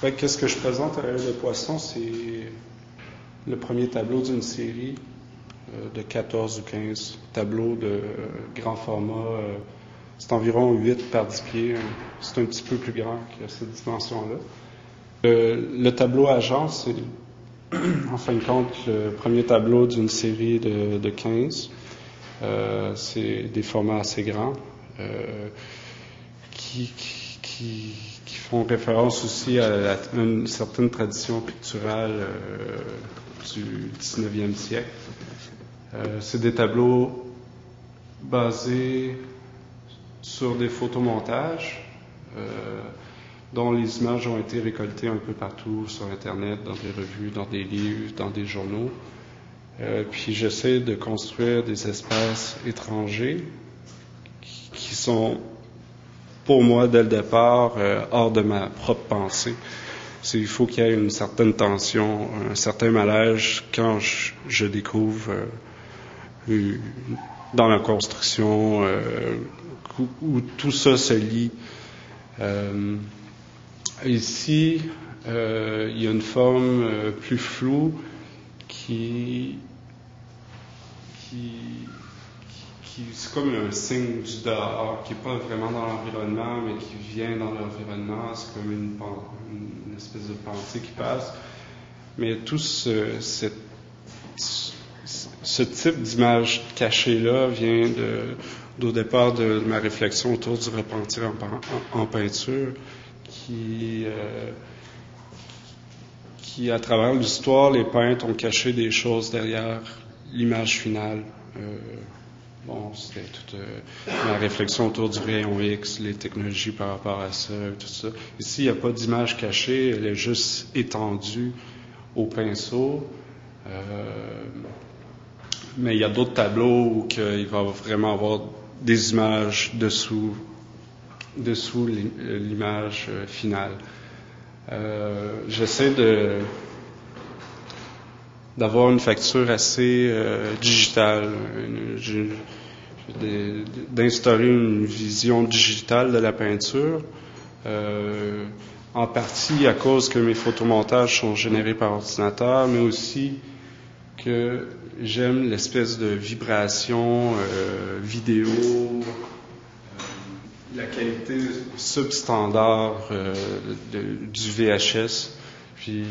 Qu'est-ce que je présente à l'œil de poisson, c'est le premier tableau d'une série de 14 ou 15 tableaux de grand format. C'est environ 8 par 10 pieds. C'est un petit peu plus grand que cette dimension-là. Le tableau agent, c'est en fin de compte le premier tableau d'une série de 15. C'est des formats assez grands qui font référence aussi à une certaine tradition picturale du 19e siècle. C'est des tableaux basés sur des photomontages dont les images ont été récoltées un peu partout sur Internet, dans des revues, dans des livres, dans des journaux. Puis j'essaie de construire des espaces étrangers qui sont, pour moi, dès le départ, hors de ma propre pensée. Il faut qu'il y ait une certaine tension, un certain malaise quand je découvre dans la construction où tout ça se lie. Ici, il y a une forme plus floue qui c'est comme un signe du dehors, qui n'est pas vraiment dans l'environnement, mais qui vient dans l'environnement. C'est comme une espèce de pensée qui passe. Mais tout ce type d'image cachée-là vient au départ de ma réflexion autour du repentir en peinture, qui, à travers l'histoire, les peintres ont caché des choses derrière l'image finale. C'était toute ma réflexion autour du rayon X, les technologies par rapport à ça, tout ça. Ici, il n'y a pas d'image cachée, elle est juste étendue au pinceau. Mais il y a d'autres tableaux où il va vraiment avoir des images dessous l'image finale. J'essaie d'avoir une facture assez digitale, d'instaurer une vision digitale de la peinture, en partie à cause que mes photomontages sont générés par ordinateur, mais aussi que j'aime l'espèce de vibration vidéo, la qualité substandard du VHS. Puis,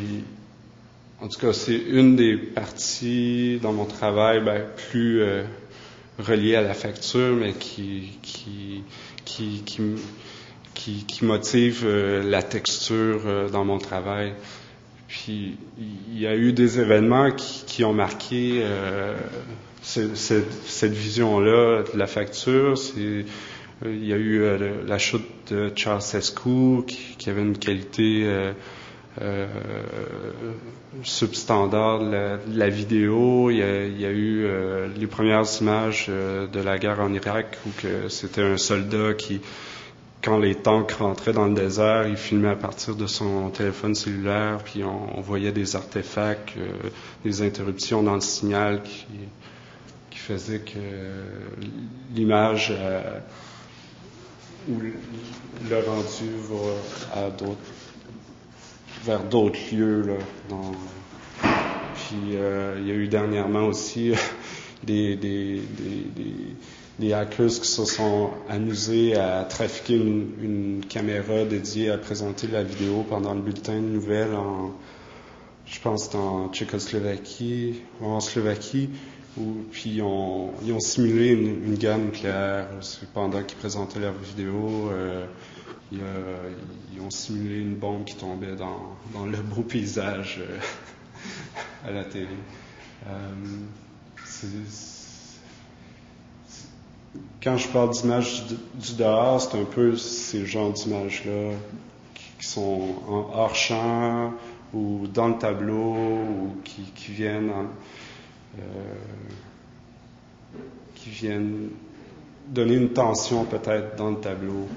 en tout cas, c'est une des parties dans mon travail plus reliée à la facture, mais qui motive la texture dans mon travail. Puis, il y a eu des événements qui ont marqué cette vision-là de la facture. Il y a eu la chute de Ceausescu qui avait une qualité substandard de la vidéo. Il y a eu les premières images de la guerre en Irak où que c'était un soldat qui, quand les tanks rentraient dans le désert, il filmait à partir de son téléphone cellulaire, puis on voyait des artefacts, des interruptions dans le signal qui faisaient que l'image ou le rendu va vers d'autres lieux. Là, Puis il y a eu dernièrement aussi des hackers qui se sont amusés à trafiquer une caméra dédiée à présenter la vidéo pendant le bulletin de nouvelles je pense en Tchécoslovaquie ou en Slovaquie, puis ils ont simulé une guerre nucléaire. Pendant qu'ils présentaient leur vidéo, ils ont simulé une bombe qui tombait dans le beau paysage à la télé. Quand je parle d'images du dehors, c'est un peu ces genres d'images-là qui sont hors champ ou dans le tableau ou qui viennent donner une tension peut-être dans le tableau.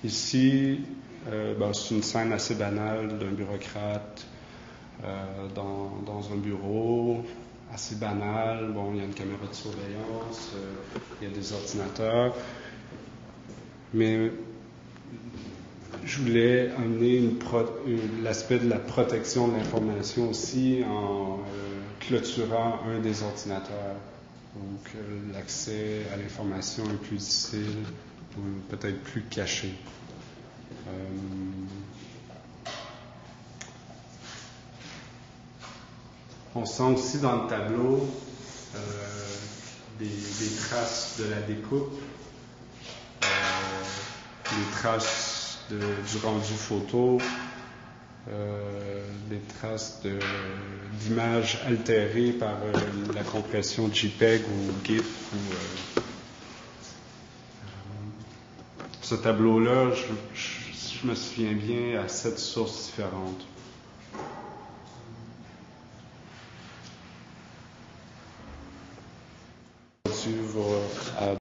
Ici, c'est une scène assez banale d'un bureaucrate dans un bureau. Assez banal. Il y a une caméra de surveillance, il y a des ordinateurs. Mais je voulais amener l'aspect de la protection de l'information aussi en clôturant un des ordinateurs. Donc, l'accès à l'information est plus difficile ou peut-être plus caché. On sent aussi dans le tableau des traces de la découpe, des traces du rendu photo, des traces d'images altérées par la compression JPEG ou GIF. Ce tableau-là, je me souviens bien, à 7 sources différentes.